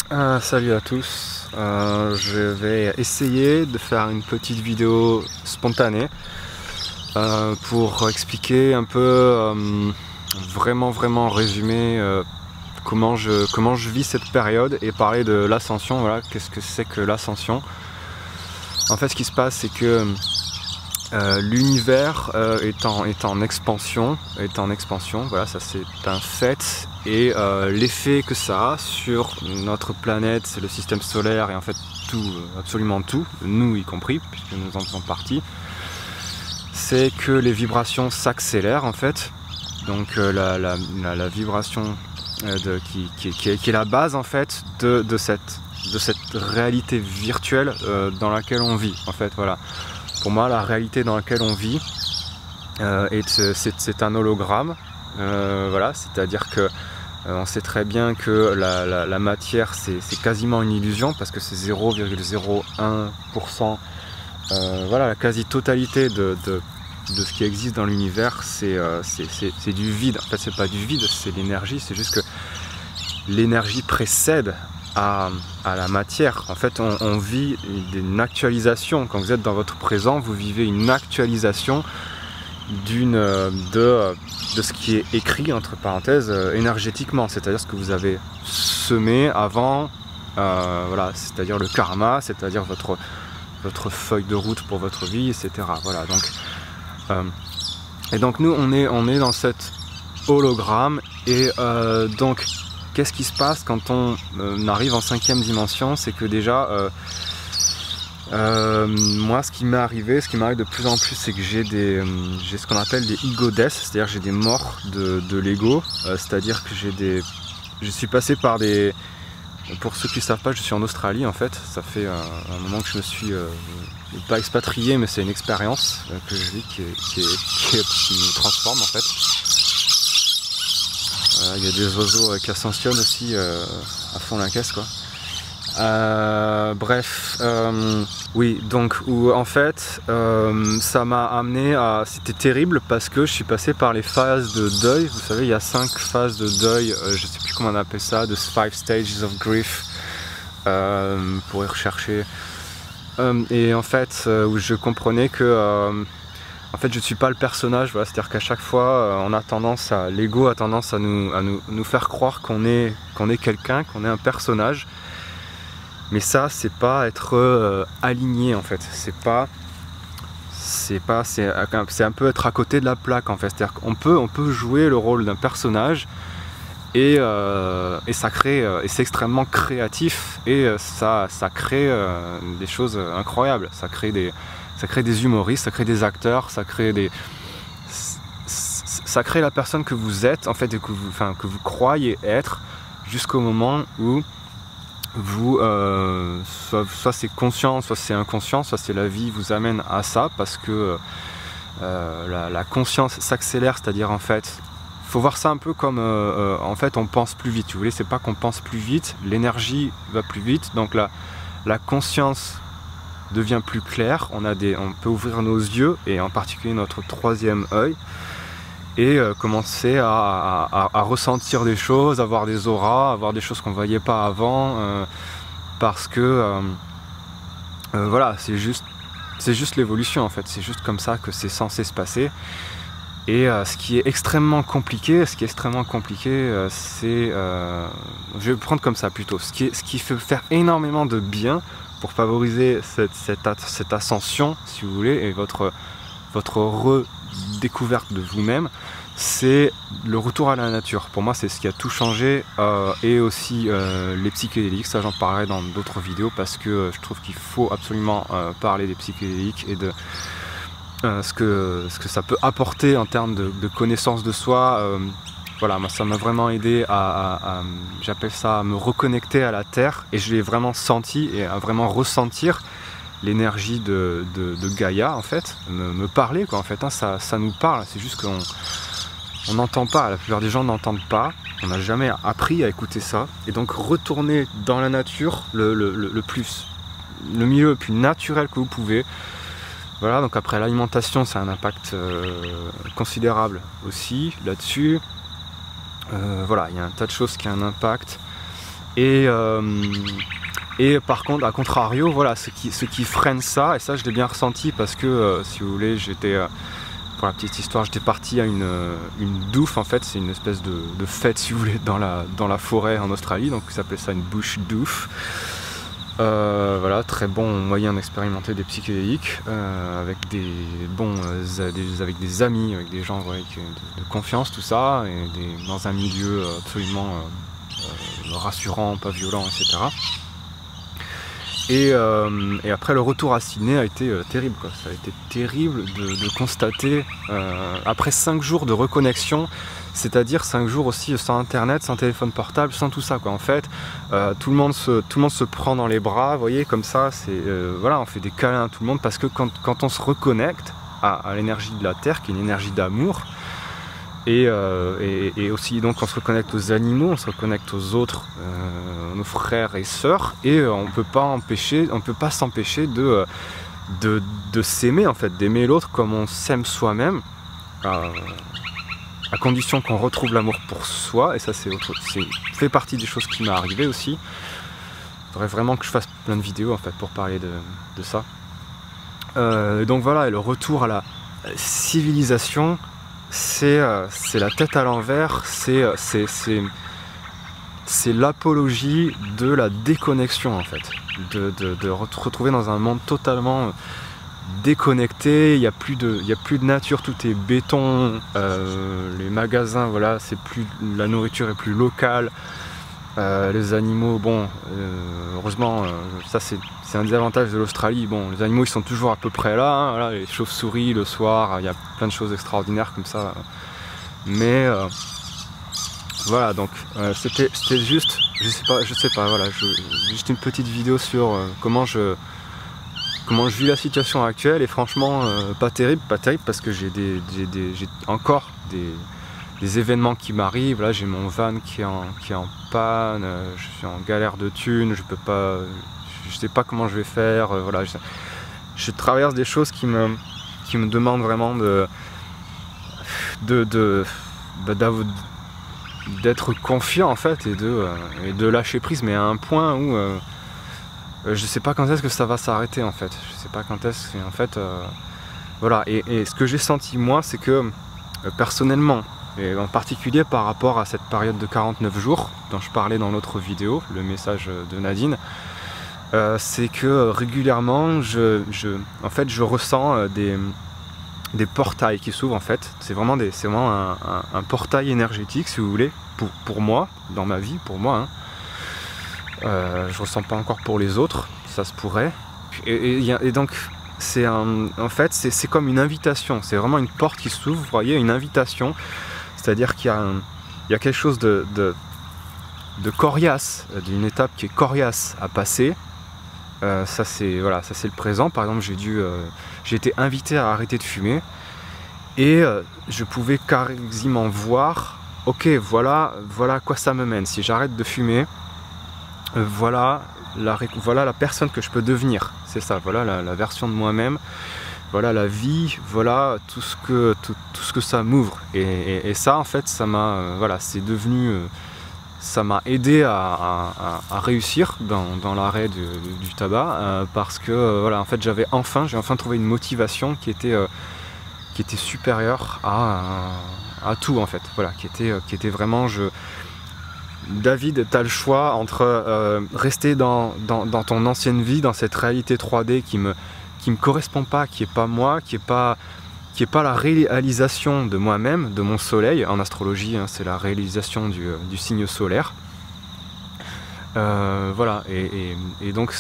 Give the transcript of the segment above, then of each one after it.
Salut à tous, je vais essayer de faire une petite vidéo spontanée pour expliquer un peu, vraiment résumer comment je vis cette période et parler de l'ascension. Voilà, qu'est-ce que c'est que l'ascension. En fait, ce qui se passe, c'est que l'univers est en expansion, voilà, ça c'est un fait, et l'effet que ça a sur notre planète, c'est le système solaire et en fait tout, absolument tout, nous y compris, puisque nous en faisons partie, c'est que les vibrations s'accélèrent en fait. Donc la vibration qui est la base en fait de cette réalité virtuelle dans laquelle on vit en fait, voilà. Pour moi, la réalité dans laquelle on vit, c'est un hologramme. Voilà, c'est-à-dire que on sait très bien que la matière, c'est quasiment une illusion parce que c'est 0,01%. Voilà, la quasi-totalité de ce qui existe dans l'univers, c'est du vide. En fait, c'est pas du vide, c'est l'énergie. C'est juste que l'énergie précède à la matière. En fait, on vit une actualisation. Quand vous êtes dans votre présent, vous vivez une actualisation de ce qui est écrit entre parenthèses énergétiquement, c'est-à-dire ce que vous avez semé avant, voilà, c'est-à-dire le karma, c'est-à-dire votre feuille de route pour votre vie, etc. Voilà, donc et donc nous on est dans cet hologramme et donc qu'est-ce qui se passe quand on arrive en 5e dimension? C'est que déjà, moi ce qui m'arrive de plus en plus, c'est que j'ai ce qu'on appelle des ego deaths, c'est-à-dire j'ai des morts de l'ego, c'est-à-dire que je suis passé par des... Pour ceux qui ne savent pas, je suis en Australie en fait, ça fait un moment que je me suis pas expatrié, mais c'est une expérience que je vis qui me transforme en fait. Il y a des oiseaux qui ascensionnent aussi à fond la caisse, quoi. Bref, oui, donc où en fait ça m'a amené à... C'était terrible parce que je suis passé par les phases de deuil. Vous savez, il y a 5 phases de deuil, je sais plus comment on appelle ça, de 5 stages of grief, pour y rechercher. Et en fait, où je comprenais que en fait, je ne suis pas le personnage, voilà, c'est-à-dire qu'à chaque fois, l'ego a tendance à nous faire croire qu'on est quelqu'un, qu'on est un personnage. Mais ça, c'est pas être aligné en fait. C'est un peu être à côté de la plaque en fait. C'est-à-dire qu'on peut jouer le rôle d'un personnage et ça crée, et c'est extrêmement créatif et ça crée des choses incroyables. Ça crée des humoristes, ça crée des acteurs, ça crée la personne que vous êtes en fait et que vous croyez être jusqu'au moment où vous, soit c'est conscient, soit c'est inconscient, soit c'est la vie vous amène à ça parce que la conscience s'accélère, c'est-à-dire en fait, faut voir ça un peu comme en fait on pense plus vite, vous voulez, c'est pas qu'on pense plus vite, l'énergie va plus vite, donc la conscience devient plus claire, on peut ouvrir nos yeux et en particulier notre 3e œil et commencer à ressentir des choses, avoir des auras, avoir des choses qu'on ne voyait pas avant, parce que voilà, c'est juste l'évolution en fait, c'est juste comme ça que c'est censé se passer. Et ce qui est extrêmement compliqué, c'est, je vais prendre comme ça plutôt, ce qui fait faire énormément de bien pour favoriser cette ascension, si vous voulez, et votre redécouverte de vous-même, c'est le retour à la nature. Pour moi, c'est ce qui a tout changé, et aussi les psychédéliques. Ça, j'en parlerai dans d'autres vidéos parce que je trouve qu'il faut absolument parler des psychédéliques et de ce que ça peut apporter en termes de connaissance de soi. Voilà, moi ça m'a vraiment aidé j'appelle ça, à me reconnecter à la terre, et je l'ai vraiment senti et à vraiment ressentir l'énergie de Gaïa en fait, me parler quoi en fait, hein, ça nous parle, c'est juste qu'on n'entend pas, la plupart des gens n'entendent pas, on n'a jamais appris à écouter ça, et donc retourner dans la nature le milieu le plus naturel que vous pouvez. Voilà, donc après l'alimentation, ça a un impact considérable aussi là-dessus. Voilà, il y a un tas de choses qui ont un impact. Et par contre, à contrario, voilà, ce qui freine ça, et ça je l'ai bien ressenti parce que, si vous voulez, pour la petite histoire, j'étais parti à une douf, en fait, c'est une espèce de fête, si vous voulez, dans la forêt en Australie, donc ça s'appelle ça une bush doof. Voilà, très bon moyen d'expérimenter des psychédéliques avec avec des amis, avec des gens de confiance, tout ça, et dans un milieu absolument rassurant, pas violent, etc. Et après le retour à Sydney a été terrible, quoi. Ça a été terrible de constater, après 5 jours de reconnexion, c'est-à-dire 5 jours aussi sans internet, sans téléphone portable, sans tout ça, quoi. En fait, tout le monde se prend dans les bras, vous voyez, comme ça, voilà, on fait des câlins à tout le monde, parce que quand on se reconnecte à l'énergie de la Terre, qui est une énergie d'amour, et aussi donc on se reconnecte aux animaux, on se reconnecte aux autres, nos frères et sœurs, et on peut pas s'empêcher de s'aimer, en fait, d'aimer l'autre comme on s'aime soi-même, à condition qu'on retrouve l'amour pour soi. Et ça fait partie des choses qui m'est arrivé aussi. Il faudrait vraiment que je fasse plein de vidéos, en fait, pour parler de ça. Donc voilà, et le retour à la civilisation, c'est la tête à l'envers, c'est l'apologie de la déconnexion, en fait, de retrouver dans un monde totalement déconnecté. Il n'y a plus de nature, tout est béton, les magasins, voilà, la nourriture est plus locale, les animaux, bon, heureusement, ça c'est un des avantages de l'Australie. Bon, les animaux ils sont toujours à peu près là, hein, voilà, les chauves-souris le soir, il y a plein de choses extraordinaires comme ça, mais voilà, donc c'était juste, je sais pas, voilà, juste une petite vidéo sur comment je vis la situation actuelle. Et franchement, pas terrible, parce que j'ai encore des événements qui m'arrivent. Là, j'ai mon van qui est en panne, je suis en galère de thunes, je sais pas comment je vais faire, voilà, je traverse des choses qui me demandent vraiment d'être confiant, en fait, et de lâcher prise, mais à un point où je sais pas quand est-ce que ça va s'arrêter, en fait. Je sais pas quand est-ce que, en fait, voilà. Et ce que j'ai senti, moi, c'est que personnellement, et en particulier par rapport à cette période de 49 jours dont je parlais dans l'autre vidéo, le message de Nadine, c'est que régulièrement en fait, je ressens des portails qui s'ouvrent, en fait. C'est vraiment un portail énergétique, si vous voulez, pour moi, dans ma vie, pour moi, hein. Je ressens pas encore pour les autres, ça se pourrait. Et donc en fait c'est comme une invitation, c'est vraiment une porte qui s'ouvre, vous voyez, une invitation. C'est-à-dire qu'il y a quelque chose de coriace, d'une étape qui est coriace à passer. Ça c'est le présent. Par exemple, j'ai été invité à arrêter de fumer, et je pouvais quasiment voir, ok, voilà à quoi ça me mène. Si j'arrête de fumer, voilà la personne que je peux devenir. C'est ça, voilà la version de moi-même, voilà la vie, voilà tout ce que ça m'ouvre. Et ça, en fait, ça m'a c'est devenu, ça m'a aidé à réussir dans l'arrêt du tabac, parce que voilà, en fait, j'ai enfin trouvé une motivation qui était supérieure à tout, en fait, voilà, qui était vraiment, David, tu as le choix entre rester dans ton ancienne vie, dans cette réalité 3D qui me correspond pas, qui est pas moi, qui est pas la réalisation de moi-même, de mon soleil. En astrologie, hein, c'est la réalisation du signe solaire. Voilà, et donc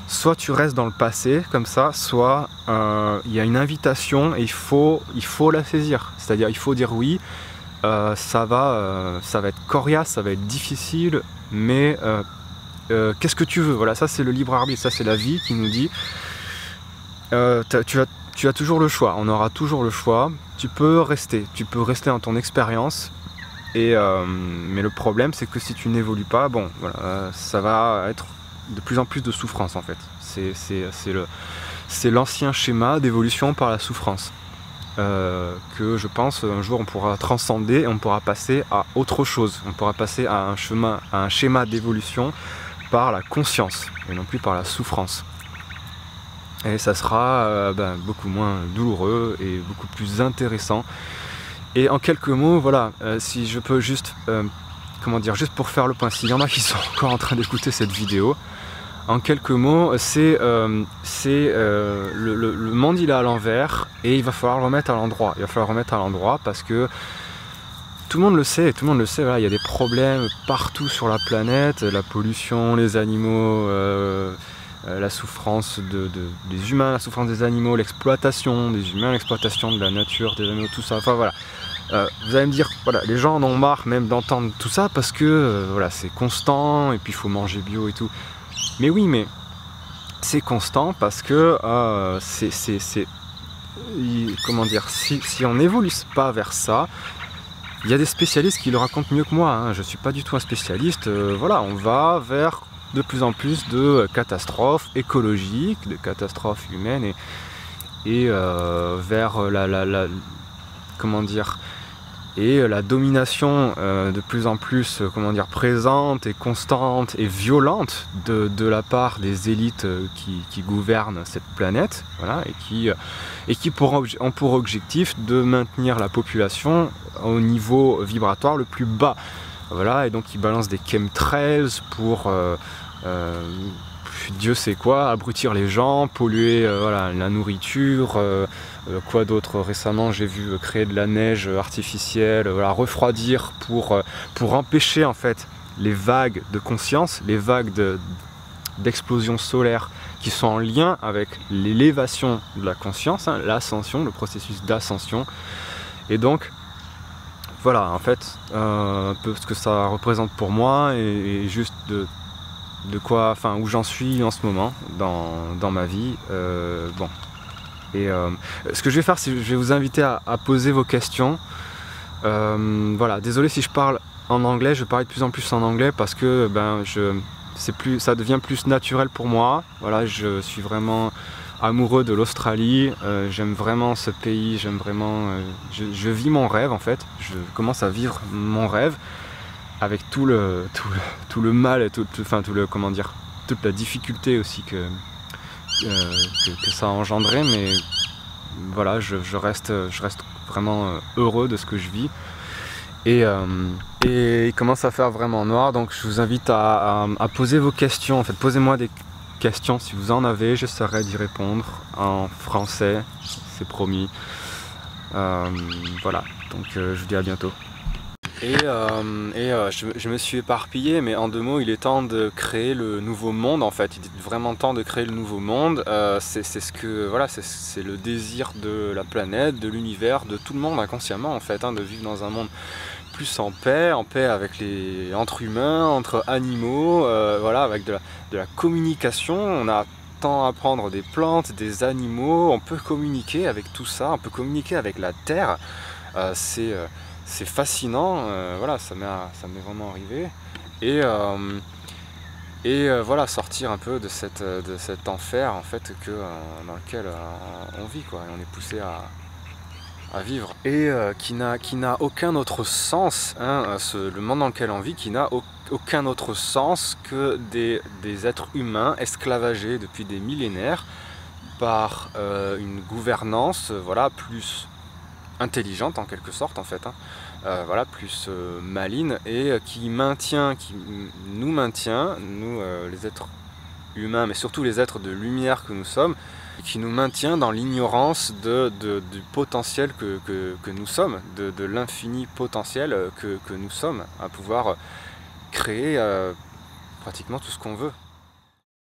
soit tu restes dans le passé comme ça, soit il y a une invitation et il faut la saisir. C'est-à-dire, il faut dire oui. Ça va être coriace, ça va être difficile, mais qu'est-ce que tu veux? Voilà, ça c'est le libre arbitre, ça c'est la vie qui nous dit tu as toujours le choix, on aura toujours le choix, tu peux rester dans ton expérience, mais le problème c'est que si tu n'évolues pas, bon, voilà, ça va être de plus en plus de souffrance, en fait. C'est l'ancien schéma d'évolution par la souffrance. que je pense un jour on pourra transcender et on pourra passer à autre chose. On pourra passer à un schéma d'évolution par la conscience et non plus par la souffrance. Et ça sera beaucoup moins douloureux et beaucoup plus intéressant. Et en quelques mots, voilà, si je peux juste, juste pour faire le point, s'il y en a qui sont encore en train d'écouter cette vidéo, en quelques mots, c'est le monde il est à l'envers et il va falloir le remettre à l'endroit. Il va falloir le remettre à l'endroit parce que tout le monde le sait, voilà, il y a des problèmes partout sur la planète, la pollution, les animaux, la souffrance des humains, la souffrance des animaux, l'exploitation des humains, l'exploitation de la nature, des animaux, tout ça, enfin voilà. Vous allez me dire, voilà, les gens en ont marre même d'entendre tout ça parce que voilà, c'est constant et puis il faut manger bio et tout. Mais oui, mais c'est constant parce que si on n'évolue pas vers ça, il y a des spécialistes qui le racontent mieux que moi, hein. Je ne suis pas du tout un spécialiste, voilà, on va vers de plus en plus de catastrophes écologiques, de catastrophes humaines et vers la domination de plus en plus présente et constante et violente de la part des élites qui gouvernent cette planète, voilà, et qui ont pour objectif de maintenir la population au niveau vibratoire le plus bas, voilà, et donc ils balancent des chemtrails pour Dieu sait quoi, abrutir les gens, polluer la nourriture, quoi d'autre. Récemment j'ai vu créer de la neige artificielle, refroidir pour empêcher en fait les vagues de conscience, les vagues d'explosion solaire qui sont en lien avec l'élévation de la conscience, hein, l'ascension, le processus d'ascension. Et donc voilà, en fait, un peu ce que ça représente pour moi et juste où j'en suis en ce moment dans ma vie. Bon. Et ce que je vais faire, c'est que je vais vous inviter à poser vos questions. Voilà, désolé si je parle en anglais, je parle de plus en plus en anglais parce que ça devient plus naturel pour moi. Voilà, je suis vraiment amoureux de l'Australie, j'aime vraiment ce pays, je vis mon rêve en fait, je commence à vivre mon rêve avec tout le mal et toute la difficulté aussi que ça a engendré, mais voilà, je reste vraiment heureux de ce que je vis et il commence à faire vraiment noir, donc je vous invite à poser vos questions. En fait, posez-moi des questions si vous en avez, j'essaierai d'y répondre en français, c'est promis. Voilà, donc je vous dis à bientôt. Je me suis éparpillé, mais en 2 mots, il est temps de créer le nouveau monde en fait. Il est vraiment temps de créer le nouveau monde. C'est le désir de la planète, de l'univers, de tout le monde inconsciemment en fait, hein, de vivre dans un monde plus en paix avec entre humains, entre animaux, voilà, avec de la communication. On a tant à apprendre des plantes, des animaux. On peut communiquer avec tout ça, on peut communiquer avec la terre. C'est fascinant, voilà, ça m'est vraiment arrivé. Voilà, sortir un peu de cet enfer en fait dans lequel on vit, quoi, et on est poussé à vivre. Et qui n'a aucun autre sens, hein, le monde dans lequel on vit, qui n'a aucun autre sens que des êtres humains esclavagés depuis des millénaires par une gouvernance, voilà, plus intelligente en quelque sorte en fait, hein, voilà, plus maligne, et qui nous maintient, nous les êtres humains, mais surtout les êtres de lumière que nous sommes, qui nous maintient dans l'ignorance du potentiel que nous sommes, de l'infini potentiel que nous sommes, à pouvoir créer pratiquement tout ce qu'on veut.